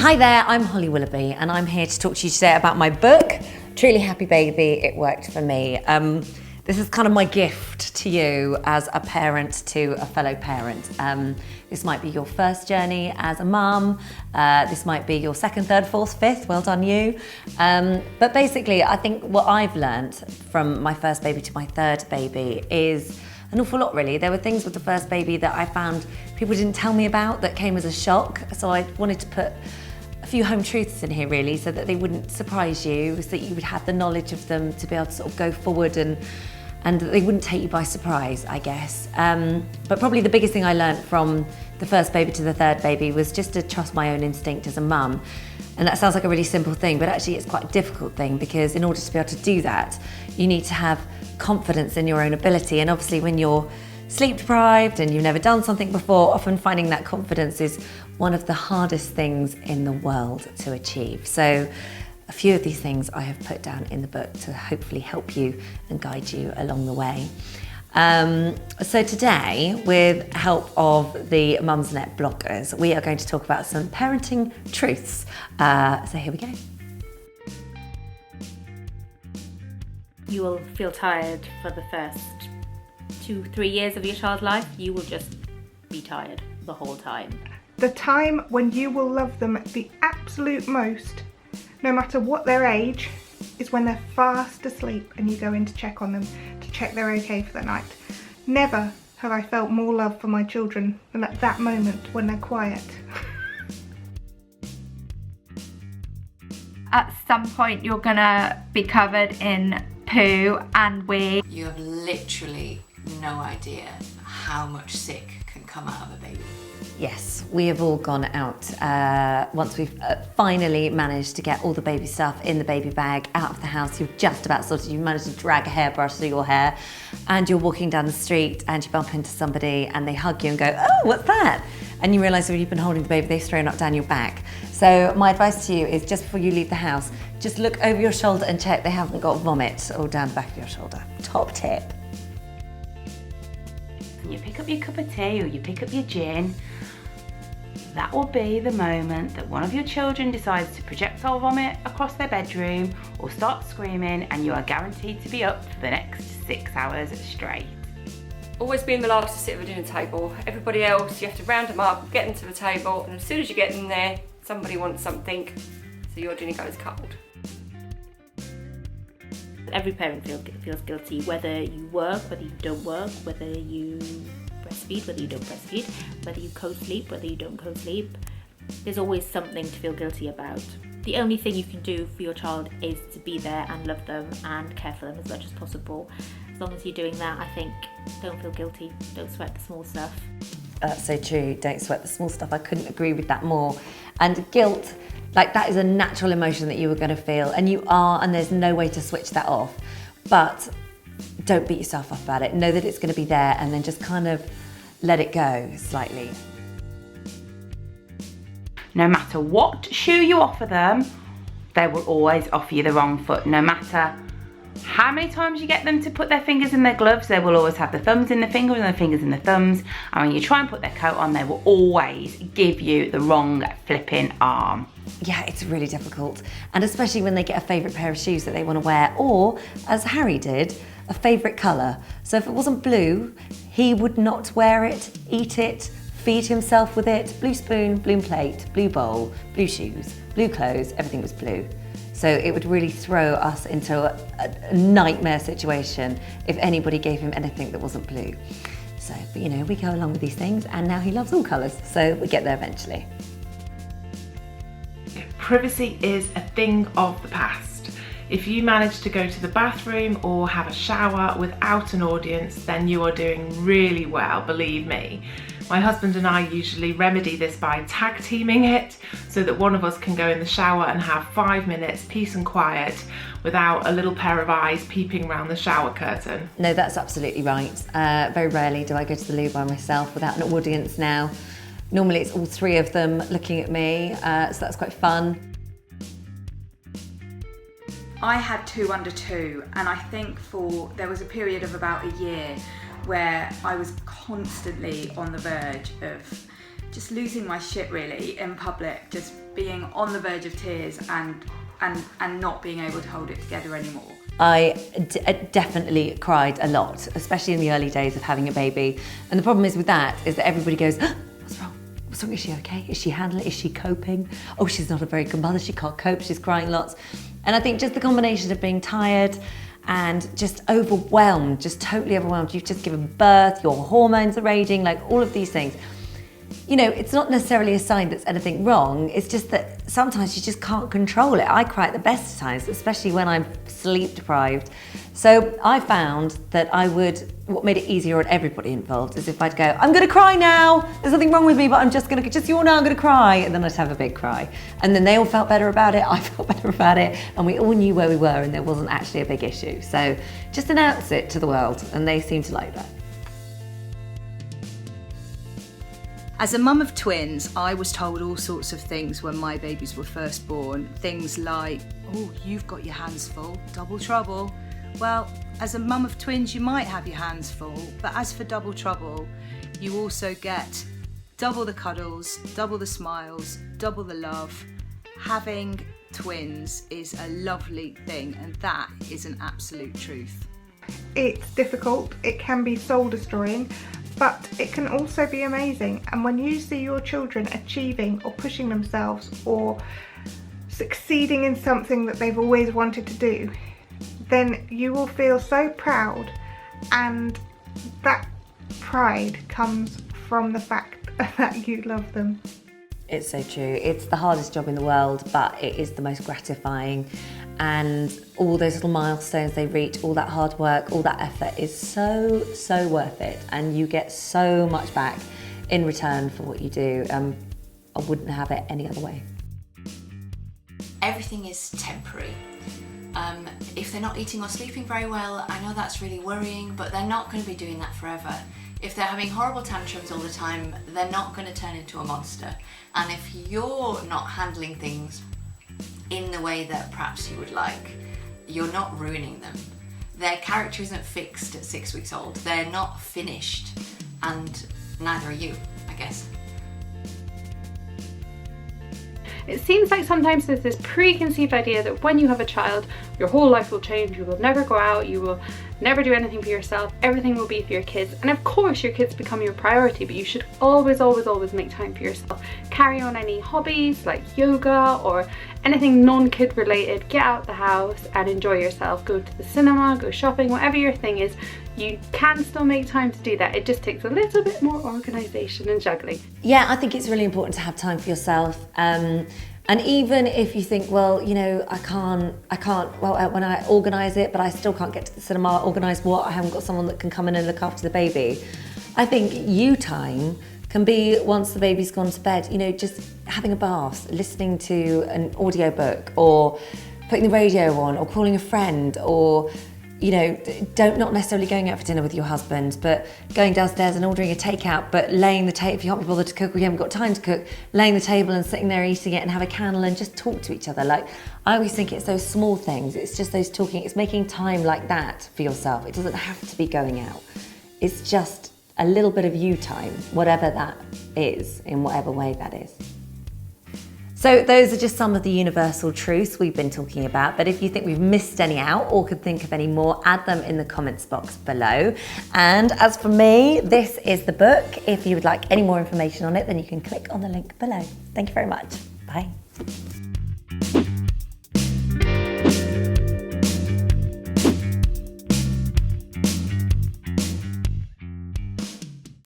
Hi there, I'm Holly Willoughby and I'm here to talk to you today about my book, Truly Happy Baby, It Worked For Me. This is kind of my gift to you as a parent to a fellow parent. This might be your first journey as a mum, this might be your second, third, fourth, fifth, well done you. But basically I think what I've learned from my first baby to my third baby is an awful lot really. There were things with the first baby that I found people didn't tell me about that came as a shock. So I wanted to put a few home truths in here really so that they wouldn't surprise you, so that you would have the knowledge of them to be able to sort of go forward and that they wouldn't take you by surprise, I guess. But probably the biggest thing I learned from the first baby to the third baby was just to trust my own instinct as a mum. And that sounds like a really simple thing, but actually it's quite a difficult thing, because in order to be able to do that, you need to have confidence in your own ability. And obviously when you're sleep deprived and you've never done something before, often finding that confidence is one of the hardest things in the world to achieve. So a few of these things I have put down in the book to hopefully help you and guide you along the way. So today, with help of the Mumsnet bloggers, we are going to talk about some parenting truths. So here we go. You will feel tired for the first 2-3 years of your child's life. You will just be tired the whole time. The time when you will love them the absolute most, no matter what their age, is when they're fast asleep and you go in to check on them, to check they're okay for the night. Never have I felt more love for my children than at that moment when they're quiet. At some point you're gonna be covered in poo and wee. You have literally no idea how much sick can come out of a baby. Yes, we have all gone out once we've finally managed to get all the baby stuff in the baby bag out of the house. You're just about sorted, you've managed to drag a hairbrush through your hair and you're walking down the street and you bump into somebody and they hug you and go, oh, what's that? And you realise when you've been holding the baby, they've thrown up down your back. So my advice to you is just before you leave the house, just look over your shoulder and check they haven't got vomit all down the back of your shoulder. Top tip. You pick up your cup of tea or you pick up your gin. That will be the moment that one of your children decides to projectile vomit across their bedroom or start screaming, and you are guaranteed to be up for the next 6 hours straight. Always being the last to sit at the dinner table. Everybody else, you have to round them up, get them to the table, and as soon as you get them there, somebody wants something, so your dinner goes cold. Every parent feels guilty, whether you work, whether you don't work, whether you breastfeed, whether you don't breastfeed, whether you co-sleep, whether you don't co-sleep. There's always something to feel guilty about. The only thing you can do for your child is to be there and love them and care for them as much as possible. As long as you're doing that, I think, don't feel guilty, don't sweat the small stuff. That's so true, don't sweat the small stuff. I couldn't agree with that more. And guilt, like that is a natural emotion that you are going to feel, and you are, and there's no way to switch that off. But don't beat yourself up about it. Know that it's going to be there and then just kind of let it go slightly. No matter what shoe you offer them, they will always offer you the wrong foot. No matter how many times you get them to put their fingers in their gloves, they will always have the thumbs in the fingers and the fingers in the thumbs. And when you try and put their coat on, they will always give you the wrong flipping arm. Yeah, it's really difficult. And especially when they get a favourite pair of shoes that they want to wear, or, as Harry did, a favourite colour. So if it wasn't blue, he would not wear it, eat it, feed himself with it. Blue spoon, blue plate, blue bowl, blue shoes, blue clothes, everything was blue. So it would really throw us into a nightmare situation if anybody gave him anything that wasn't blue. So, but you know, we go along with these things, and now he loves all colours, so we get there eventually. Privacy is a thing of the past. If you manage to go to the bathroom or have a shower without an audience, then you are doing really well, believe me. My husband and I usually remedy this by tag teaming it so that one of us can go in the shower and have 5 minutes peace and quiet without a little pair of eyes peeping around the shower curtain. No, that's absolutely right. Very rarely do I go to the loo by myself without an audience now. Normally it's all three of them looking at me, so that's quite fun. I had 2 under 2, and I think there was a period of about a year where I was constantly on the verge of just losing my shit really in public, just being on the verge of tears and not being able to hold it together anymore. I definitely cried a lot, especially in the early days of having a baby. And the problem is with that is that everybody goes, oh, what's wrong? What's wrong? Is she okay? Is she handling it? Is she coping? Oh, she's not a very good mother. She can't cope. She's crying lots. And I think just the combination of being tired and just overwhelmed, just totally overwhelmed. You've just given birth, your hormones are raging, like all of these things. You know, it's not necessarily a sign that's anything wrong. It's just that sometimes you just can't control it. I cry at the best of times, especially when I'm sleep deprived. So I found that what made it easier on everybody involved is if I'd go, I'm gonna cry now. There's nothing wrong with me, but I'm just you all know I'm gonna cry. And then I'd have a big cry. And then they all felt better about it. I felt better about it. And we all knew where we were and there wasn't actually a big issue. So just announce it to the world. And they seem to like that. As a mum of twins, I was told all sorts of things when my babies were first born. Things like, oh, you've got your hands full, double trouble. Well, as a mum of twins, you might have your hands full, but as for double trouble, you also get double the cuddles, double the smiles, double the love. Having twins is a lovely thing, and that is an absolute truth. It's difficult, it can be soul destroying, but it can also be amazing. And when you see your children achieving or pushing themselves or succeeding in something that they've always wanted to do, then you will feel so proud, and that pride comes from the fact that you love them. It's so true. It's the hardest job in the world, but it is the most gratifying. And all those little milestones they reach, all that hard work, all that effort is so, so worth it. And you get so much back in return for what you do. I wouldn't have it any other way. Everything is temporary. If they're not eating or sleeping very well, I know that's really worrying, but they're not going to be doing that forever. If they're having horrible tantrums all the time, they're not going to turn into a monster. And if you're not handling things in the way that perhaps you would like, you're not ruining them. Their character isn't fixed at 6 weeks old. They're not finished, and neither are you, I guess. It seems like sometimes there's this preconceived idea that when you have a child, your whole life will change, you will never go out, you will never do anything for yourself, everything will be for your kids. And of course your kids become your priority, but you should always, always, always make time for yourself. Carry on any hobbies like yoga or anything non-kid related, get out the house and enjoy yourself. Go to the cinema, go shopping, whatever your thing is, you can still make time to do that. It just takes a little bit more organisation and juggling. Yeah, I think it's really important to have time for yourself. And even if you think, well, you know, I can't, well, when I organise it, but I still can't get to the cinema, organise what? I haven't got someone that can come in and look after the baby. I think you time can be once the baby's gone to bed, you know, just having a bath, listening to an audiobook or putting the radio on or calling a friend or, you know, not necessarily going out for dinner with your husband, but going downstairs and ordering a takeout, but laying the table, if you can't be bothered to cook or you haven't got time to cook, laying the table and sitting there eating it and have a candle and just talk to each other. Like, I always think it's those small things. It's just those talking, it's making time like that for yourself. It doesn't have to be going out. It's just a little bit of you time, whatever that is, in whatever way that is. So those are just some of the universal truths we've been talking about, but if you think we've missed any out or could think of any more, add them in the comments box below. And as for me, this is the book. If you would like any more information on it, then you can click on the link below. Thank you very much. Bye.